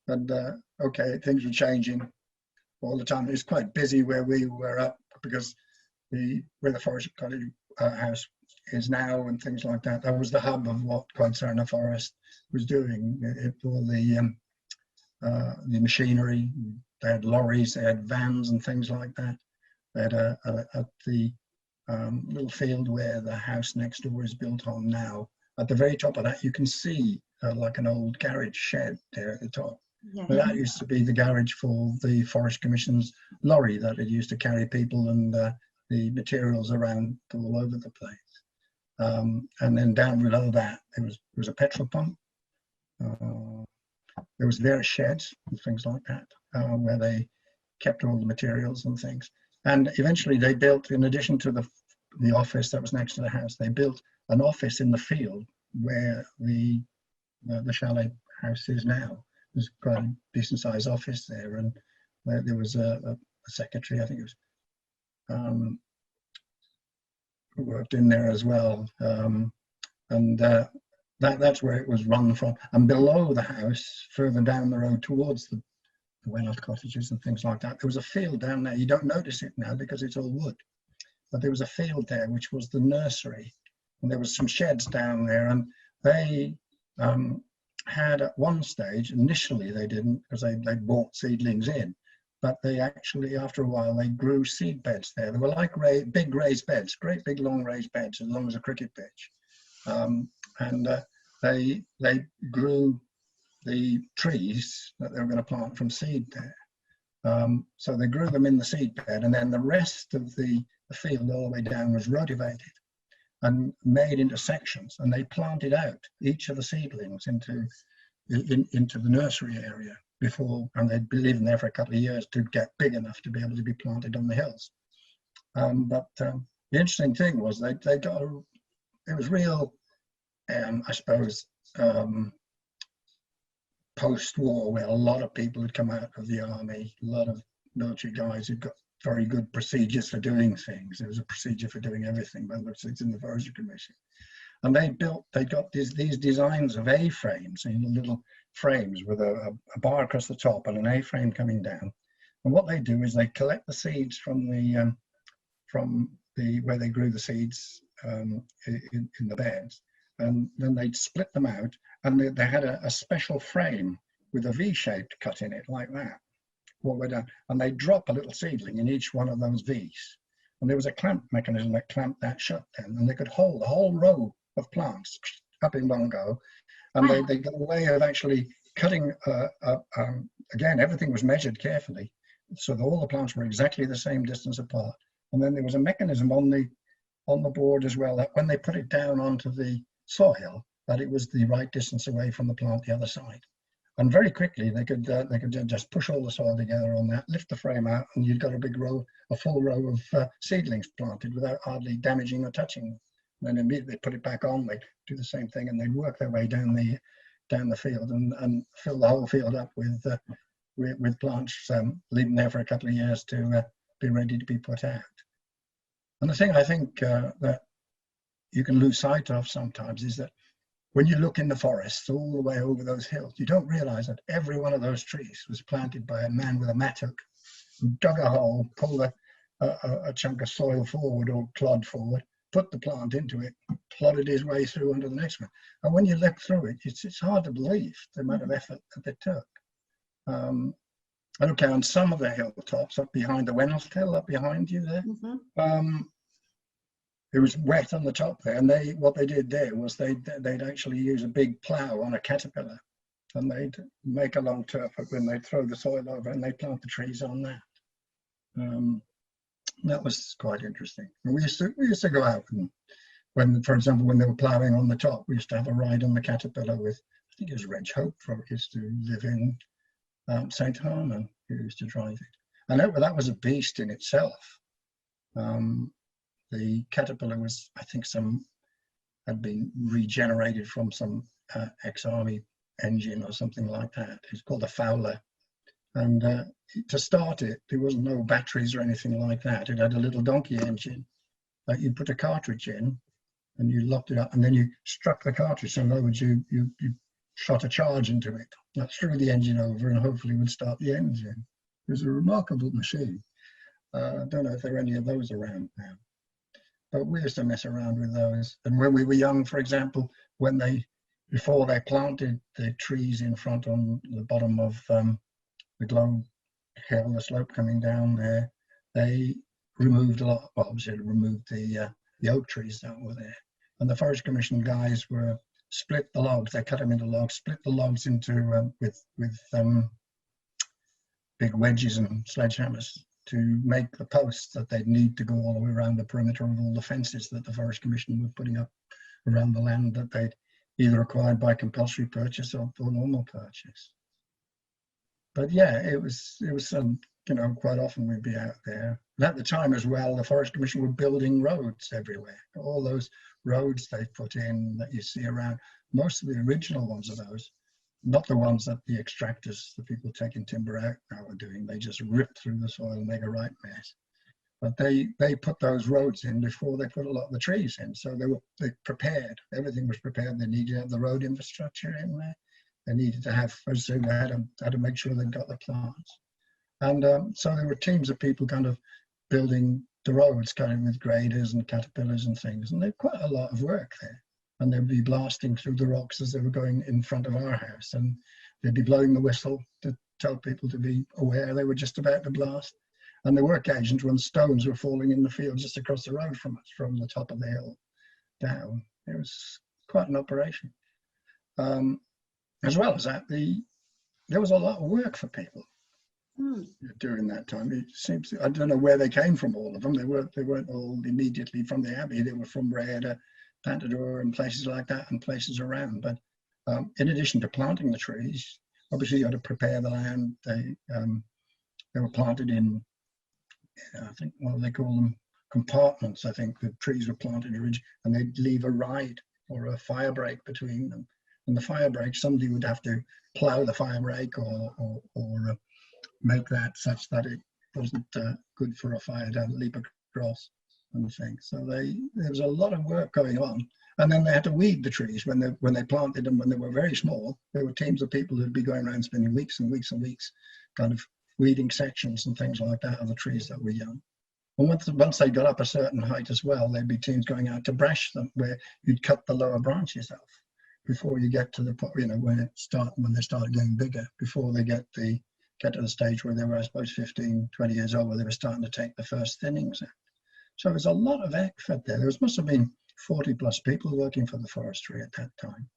And okay, things were changing all the time. It was quite busy where we were up because where the Forestry College house is now and things like that. That was the hub of what Abbeycwmhir Forest was doing. All the machinery. They had lorries, they had vans and things like that. They had at the little field where the house next door is built on now. At the very top of that, you can see like an old garage shed there at the top. Yeah. Well, that used to be the garage for the Forestry Commission's lorry that it used to carry people and the materials around all over the place. And then down below that, there was a petrol pump. There was various sheds and things like that where they kept all the materials and things. And eventually they built, in addition to the office that was next to the house, they built an office in the field where the chalet house is now. There's quite a decent sized office there, and there was a secretary, I think it was, who worked in there as well. That's where it was run from. And below the house, further down the road towards the Wenoff cottages and things like that, there was a field down there. You don't notice it now because it's all wood, but there was a field there which was the nursery, and there was some sheds down there, and they had at one stage, initially they didn't, because they bought seedlings in, but they actually, after a while, they grew seed beds there. They were like big raised beds, great big long raised beds as long as a cricket pitch. And they grew the trees that they were going to plant from seed there. So they grew them in the seed bed, and then the rest of the field all the way down was rotivated and made into sections, and they planted out each of the seedlings into the nursery area before, and they'd be living there for a couple of years to get big enough to be able to be planted on the hills. But the interesting thing was it was real, I suppose, post-war, where a lot of people had come out of the army, a lot of military guys who'd got very good procedures for doing things. There was a procedure for doing everything, by the looks of it, in the Forestry Commission. And they got these designs of A-frames, little frames with a bar across the top and an A-frame coming down. And what they do is they collect the seeds from where they grew the seeds in the beds, and then they'd split them out, and they had a special frame with a V-shape cut in it like that. What we're done, and they drop a little seedling in each one of those V's, and there was a clamp mechanism that clamped that shut then, and they could hold the whole row of plants up in one go, and they got a way of actually cutting. Again, everything was measured carefully, so that all the plants were exactly the same distance apart. And then there was a mechanism on the board as well that when they put it down onto the soil, that it was the right distance away from the plant the other side. And very quickly they could just push all the soil together on that, lift the frame out, and you'd got a full row of seedlings planted without hardly damaging or touching them. And then immediately put it back on, they'd do the same thing, and they'd work their way down the field and fill the whole field up with plants, leave them there for a couple of years to be ready to be put out. And the thing I think that you can lose sight of sometimes is that when you look in the forests all the way over those hills, you don't realize that every one of those trees was planted by a man with a mattock, who dug a hole, pulled a chunk of soil forward or clod forward, put the plant into it, plodded his way through under the next one. And when you look through it, it's hard to believe the amount of effort that they took. Okay, on some of the hilltops up behind the Wenoff Hill, up behind you there, it was wet on the top there, and what they did there was they'd actually use a big plough on a caterpillar, and they'd make a long turf when they'd throw the soil over, and they'd plant the trees on that. That was quite interesting. And we used to go out, and for example, when they were ploughing on the top, we used to have a ride on the caterpillar with, I think it was Reg Hope, who used to live in St. Harman, who used to drive it. And that was a beast in itself. The caterpillar was, I think, had been regenerated from some ex-army engine or something like that. It's called a Fowler. And to start it, there wasn't no batteries or anything like that. It had a little donkey engine that you put a cartridge in, and you locked it up, and then you struck the cartridge. So in other words, you shot a charge into it that threw the engine over and hopefully would start the engine. It was a remarkable machine. I don't know if there are any of those around now, but we used to mess around with those. And when we were young, for example, before they planted the trees in front on the bottom of the Globe Hill, the slope coming down there, they removed a lot, well, obviously removed the oak trees that were there. And the Forestry Commission guys were split the logs, they cut them into logs, split the logs into, with big wedges and sledgehammers to make the posts that they'd need to go all the way around the perimeter of all the fences that the Forestry Commission were putting up around the land that they'd either acquired by compulsory purchase or normal purchase. But yeah, it was you know, quite often we'd be out there. And at the time as well, the Forestry Commission were building roads everywhere. All those roads they put in that you see around, most of the original ones of those, not the ones that the extractors, the people taking timber out now are doing. They just rip through the soil and make a right mess. But they put those roads in before they put a lot of the trees in. So they prepared, everything was prepared. They needed to have the road infrastructure in there. They needed to have, as they had to make sure they got the plants. And so there were teams of people kind of building the roads, kind of with graders and caterpillars and things. And there's quite a lot of work there. And they'd be blasting through the rocks as they were going in front of our house. And they'd be blowing the whistle to tell people to be aware they were just about to blast. And there were occasions when stones were falling in the field just across the road from us, from the top of the hill down. It was quite an operation. As well as that, there was a lot of work for people during that time. It seems, I don't know where they came from, all of them. They weren't all immediately from the Abbey. They were from Reda, Pantador and places like that and places around. But in addition to planting the trees, obviously you had to prepare the land. They were planted in, I think, what do they call them? Compartments. I think the trees were planted originally, and they'd leave a ride or a fire break between them. And the fire break, somebody would have to plough the fire break or make that such that it wasn't good for a fire to leap across and things. So there was a lot of work going on. And then they had to weed the trees when they planted them when they were very small. There were teams of people who'd be going around spending weeks and weeks and weeks kind of weeding sections and things like that of the trees that were young. And once they got up a certain height as well, there'd be teams going out to brush them, where you'd cut the lower branches off before you get to the point, you know, when they started getting bigger, before they get to the stage where they were, I suppose, 15, 20 years old, where they were starting to take the first thinnings out. So there's a lot of effort there. There must have been 40 plus people working for the forestry at that time.